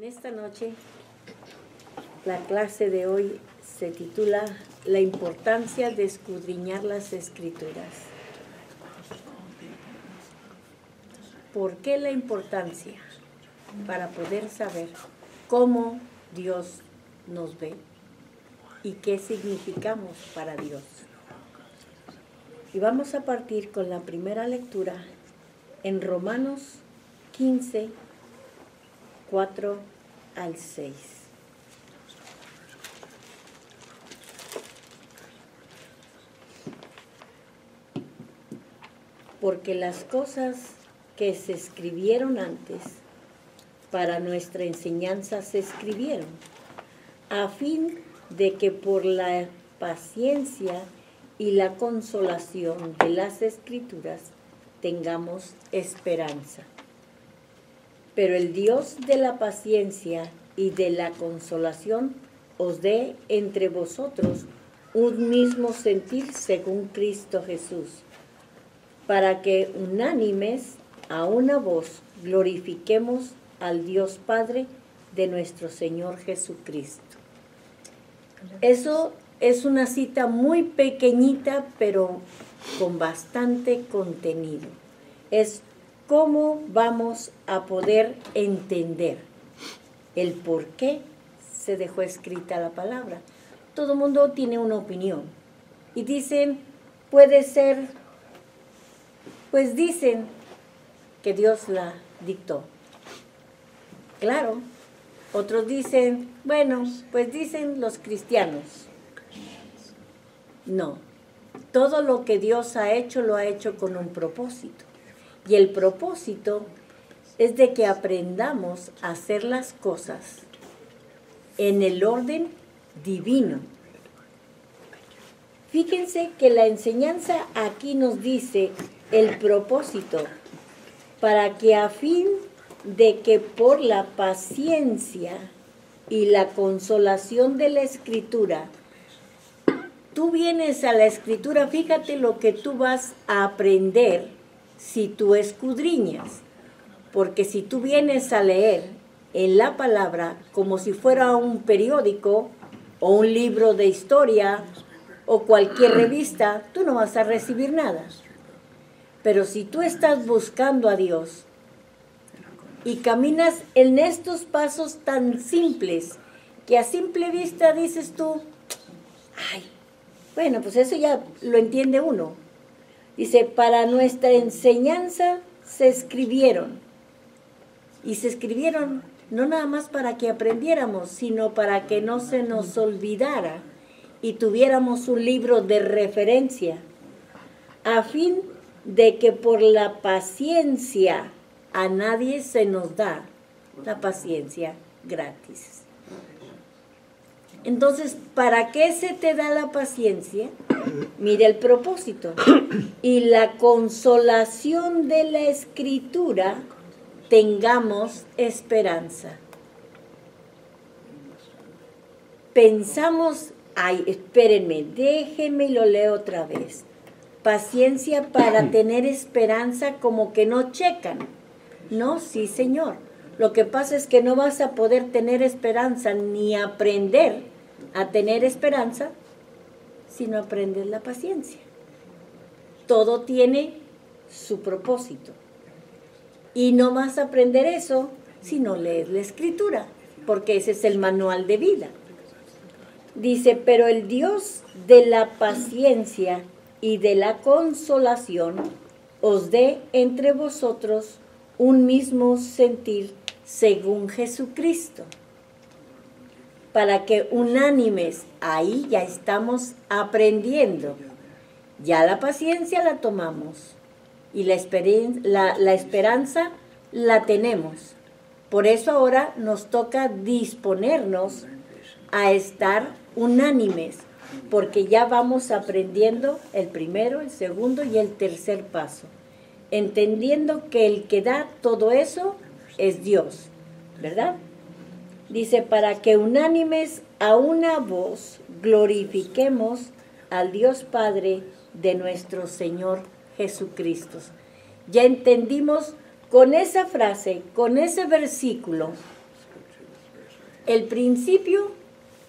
esta noche, la clase de hoy se titula La importancia de escudriñar las Escrituras. ¿Por qué la importancia? Para poder saber cómo Dios nos ve y qué significamos para Dios. Y vamos a partir con la primera lectura en Romanos 15, 4 al 6. Porque las cosas que se escribieron antes para nuestra enseñanza se escribieron, a fin de que por la paciencia y la consolación de las Escrituras tengamos esperanza. Pero el Dios de la paciencia y de la consolación os dé entre vosotros un mismo sentir según Cristo Jesús, para que unánimes a una voz glorifiquemos al Dios Padre de nuestro Señor Jesucristo. Eso es una cita muy pequeñita, pero con bastante contenido. Es cómo vamos a poder entender el por qué se dejó escrita la palabra. Todo el mundo tiene una opinión y dicen, puede ser, pues dicen que Dios la dictó. Claro, otros dicen, bueno, pues dicen los cristianos. No, todo lo que Dios ha hecho lo ha hecho con un propósito. Y el propósito es de que aprendamos a hacer las cosas en el orden divino. Fíjense que la enseñanza aquí nos dice el propósito, para que a fin de que por la paciencia y la consolación de la Escritura, tú vienes a la Escritura, fíjate lo que tú vas a aprender si tú escudriñas, porque si tú vienes a leer en la palabra como si fuera un periódico o un libro de historia o cualquier revista, tú no vas a recibir nada. Pero si tú estás buscando a Dios y caminas en estos pasos tan simples que a simple vista dices tú, ay, bueno, pues eso ya lo entiende uno. Dice, para nuestra enseñanza se escribieron. Y se escribieron no nada más para que aprendiéramos, sino para que no se nos olvidara y tuviéramos un libro de referencia, a fin de que por la paciencia a nadie se nos da la paciencia gratis. Entonces, ¿para qué se te da la paciencia? Mira el propósito. Y la consolación de la Escritura, tengamos esperanza. Pensamos, ay, espérenme, déjenme y lo leo otra vez. Paciencia para tener esperanza, como que no checan. No, sí, Señor. Lo que pasa es que no vas a poder tener esperanza ni aprender a tener esperanza si no aprendes la paciencia. Todo tiene su propósito. Y no vas a aprender eso si no lees la Escritura, porque ese es el manual de vida. Dice, pero el Dios de la paciencia y de la consolación os dé entre vosotros un mismo sentir según Jesucristo, para que unánimes, ahí ya estamos aprendiendo, ya la paciencia la tomamos y la esperanza la tenemos. Por eso ahora nos toca disponernos a estar unánimes, porque ya vamos aprendiendo el primero, el segundo y el tercer paso, entendiendo que el que da todo eso es Dios, ¿verdad? Dice, para que unánimes a una voz glorifiquemos al Dios Padre de nuestro Señor Jesucristo. Ya entendimos con esa frase, con ese versículo, el principio,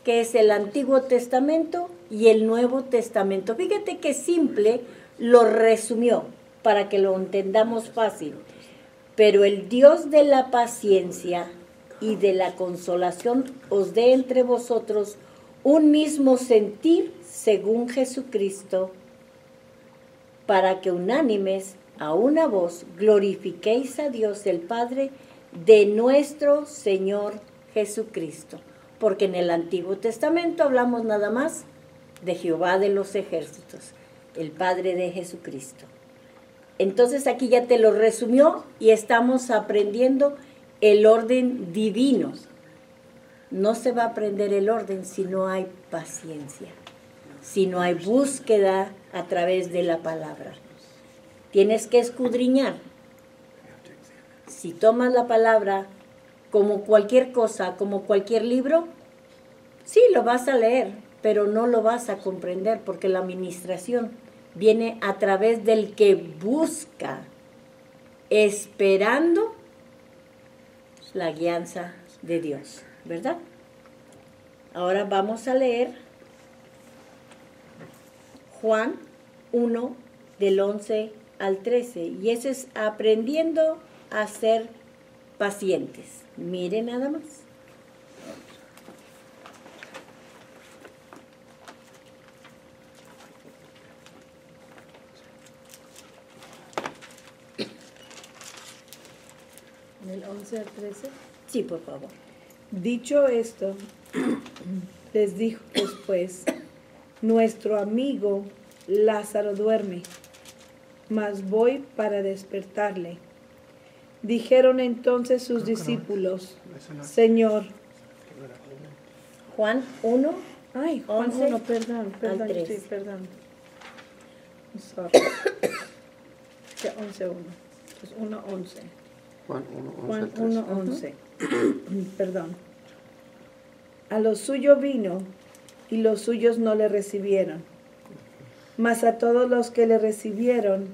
que es el Antiguo Testamento, y el Nuevo Testamento. Fíjate qué simple lo resumió para que lo entendamos fácil. Pero el Dios de la paciencia y de la consolación os dé entre vosotros un mismo sentir según Jesucristo, para que unánimes a una voz glorifiquéis a Dios el Padre de nuestro Señor Jesucristo. Porque en el Antiguo Testamento hablamos nada más de Jehová de los ejércitos, el Padre de Jesucristo. Entonces aquí ya te lo resumió y estamos aprendiendo el orden divino. No se va a aprender el orden si no hay paciencia, si no hay búsqueda a través de la palabra. Tienes que escudriñar. Si tomas la palabra como cualquier cosa, como cualquier libro, sí lo vas a leer, pero no lo vas a comprender, porque la administración viene a través del que busca, esperando la guianza de Dios, ¿verdad? Ahora vamos a leer Juan 1, del 11 al 13, y eso es aprendiendo a ser pacientes. Miren nada más. ¿Del 11 al 13? Sí, por favor. Dicho esto, les dijo después, nuestro amigo Lázaro duerme, mas voy para despertarle. Dijeron entonces sus discípulos, Señor. Juan 1, Ay, Juan 11 1, perdón, al 3. sí, perdón. Sorry. Que 11, 1. Es 1, 11. Juan 1, 11. Juan 1, 11. Perdón. A lo suyo vino y los suyos no le recibieron. Mas a todos los que le recibieron,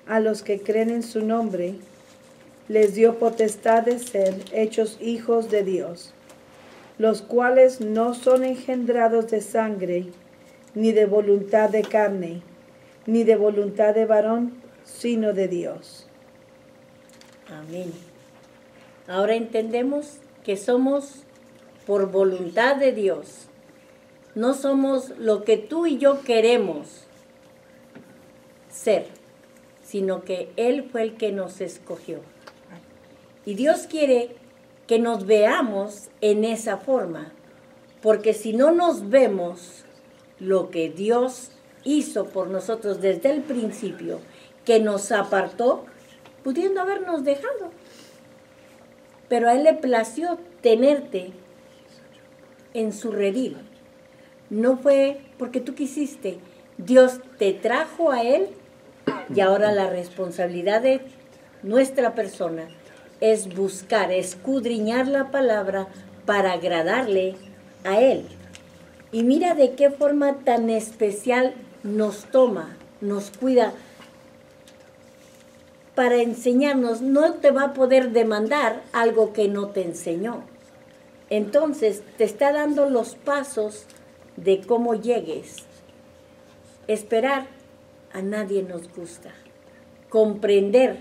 a los que creen en su nombre, les dio potestad de ser hechos hijos de Dios, los cuales no son engendrados de sangre, ni de voluntad de carne, ni de voluntad de varón, sino de Dios. Amén. Ahora entendemos que somos por voluntad de Dios. No somos lo que tú y yo queremos ser, sino que Él fue el que nos escogió. Y Dios quiere que nos veamos en esa forma, porque si no nos vemos lo que Dios hizo por nosotros desde el principio, que nos apartó, pudiendo habernos dejado. Pero a Él le plació tenerte en su redil. No fue porque tú quisiste. Dios te trajo a Él y ahora la responsabilidad de nuestra persona es buscar, escudriñar la palabra para agradarle a Él. Y mira de qué forma tan especial nos toma, nos cuida para enseñarnos. No te va a poder demandar algo que no te enseñó. Entonces te está dando los pasos de cómo llegues. Esperar a nadie nos gusta. Comprender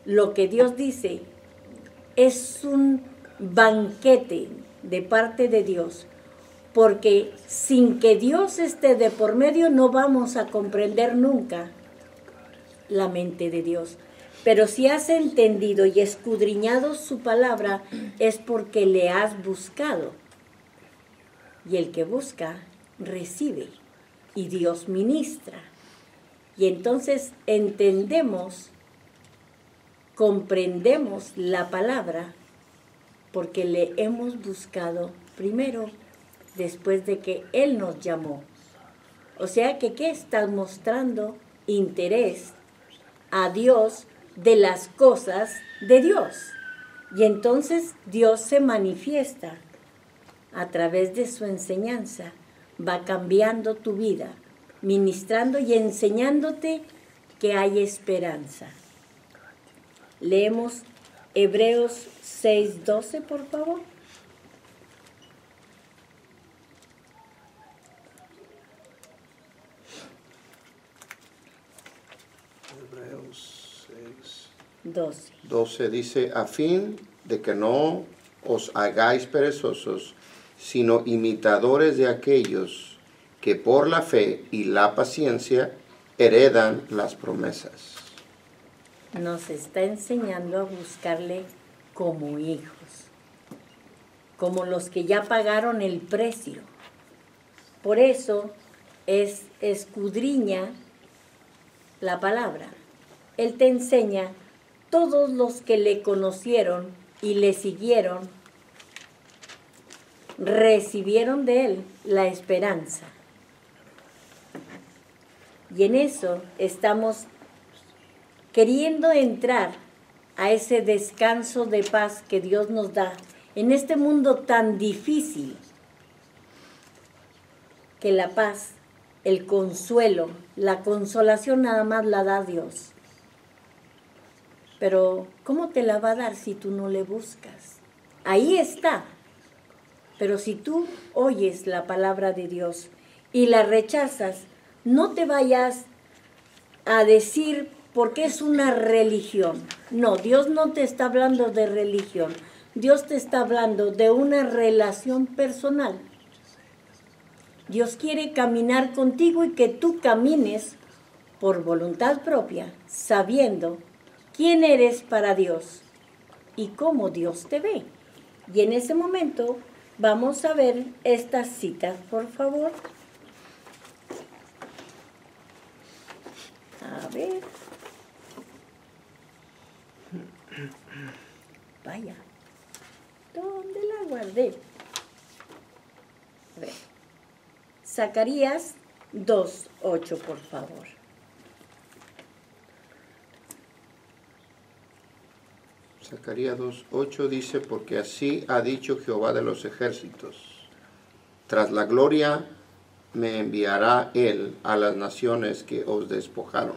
lo que Dios dice es un banquete de parte de Dios, porque sin que Dios esté de por medio no vamos a comprender nunca la mente de Dios. Pero si has entendido y escudriñado su palabra, es porque le has buscado. Y el que busca, recibe. Y Dios ministra. Y entonces entendemos, comprendemos la palabra, porque le hemos buscado primero, después de que Él nos llamó. O sea que, ¿qué estás mostrando? Interés a Dios de las cosas de Dios. Y entonces Dios se manifiesta a través de su enseñanza, va cambiando tu vida, ministrando y enseñándote que hay esperanza. Leemos Hebreos 6:12, por favor. 12. 12 dice, a fin de que no os hagáis perezosos, sino imitadores de aquellos que por la fe y la paciencia heredan las promesas. Nos está enseñando a buscarle como hijos, como los que ya pagaron el precio. Por eso escudriña la palabra. Él te enseña, todos los que le conocieron y le siguieron, recibieron de él la esperanza. Y en eso estamos queriendo entrar a ese descanso de paz que Dios nos da en este mundo tan difícil, que la paz, el consuelo, la consolación nada más la da Dios. Pero ¿cómo te la va a dar si tú no le buscas? Ahí está. Pero si tú oyes la palabra de Dios y la rechazas, no te vayas a decir porque es una religión. No, Dios no te está hablando de religión. Dios te está hablando de una relación personal. Dios quiere caminar contigo y que tú camines por voluntad propia, sabiendo quién eres para Dios y cómo Dios te ve. Y en ese momento vamos a ver estas citas, por favor. A ver. Vaya. ¿Dónde la guardé? A ver. Zacarías 2:8, por favor. Zacarías 2:8 dice, porque así ha dicho Jehová de los ejércitos, tras la gloria me enviará él a las naciones que os despojaron,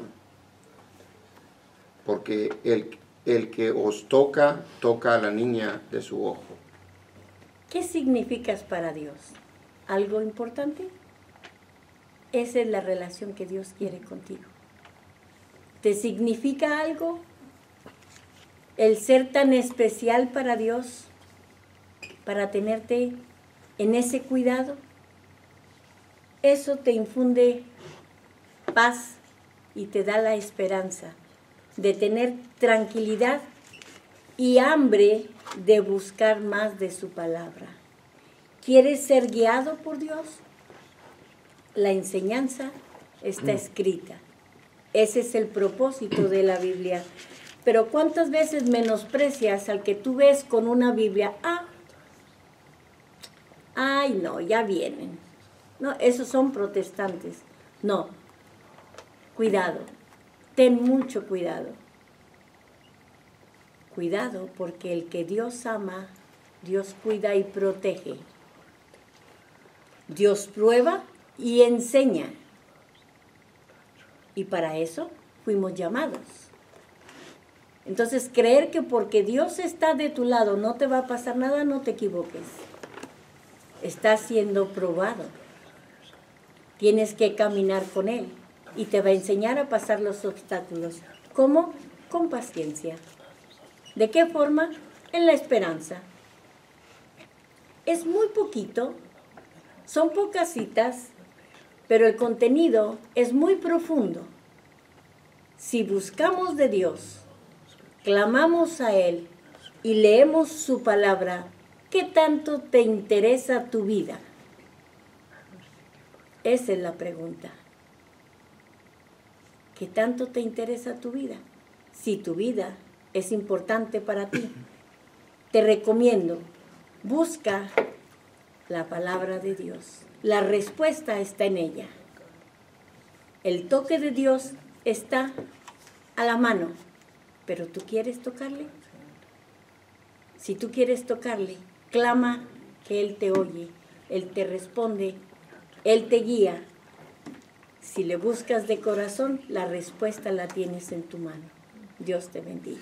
porque el que os toca, toca a la niña de su ojo. ¿Qué significas para Dios? ¿Algo importante? Esa es la relación que Dios quiere contigo. ¿Te significa algo el ser tan especial para Dios, para tenerte en ese cuidado? Eso te infunde paz y te da la esperanza de tener tranquilidad y hambre de buscar más de su palabra. ¿Quieres ser guiado por Dios? La enseñanza está escrita. Ese es el propósito de la Biblia. Pero ¿cuántas veces menosprecias al que tú ves con una Biblia? Ay, no, ya vienen. No, esos son protestantes. No, cuidado, ten mucho cuidado. Cuidado, porque el que Dios ama, Dios cuida y protege. Dios prueba y enseña. Y para eso fuimos llamados. Entonces, creer que porque Dios está de tu lado no te va a pasar nada, no te equivoques. Está siendo probado. Tienes que caminar con Él y te va a enseñar a pasar los obstáculos. ¿Cómo? Con paciencia. ¿De qué forma? En la esperanza. Es muy poquito, son pocas citas, pero el contenido es muy profundo. Si buscamos de Dios, clamamos a Él y leemos su palabra, ¿qué tanto te interesa tu vida? Esa es la pregunta. ¿Qué tanto te interesa tu vida? Si tu vida es importante para ti, te recomiendo, busca la palabra de Dios. La respuesta está en ella. El toque de Dios está a la mano, pero ¿tú quieres tocarle? Si tú quieres tocarle, clama que Él te oye, Él te responde, Él te guía. Si le buscas de corazón, la respuesta la tienes en tu mano. Dios te bendiga.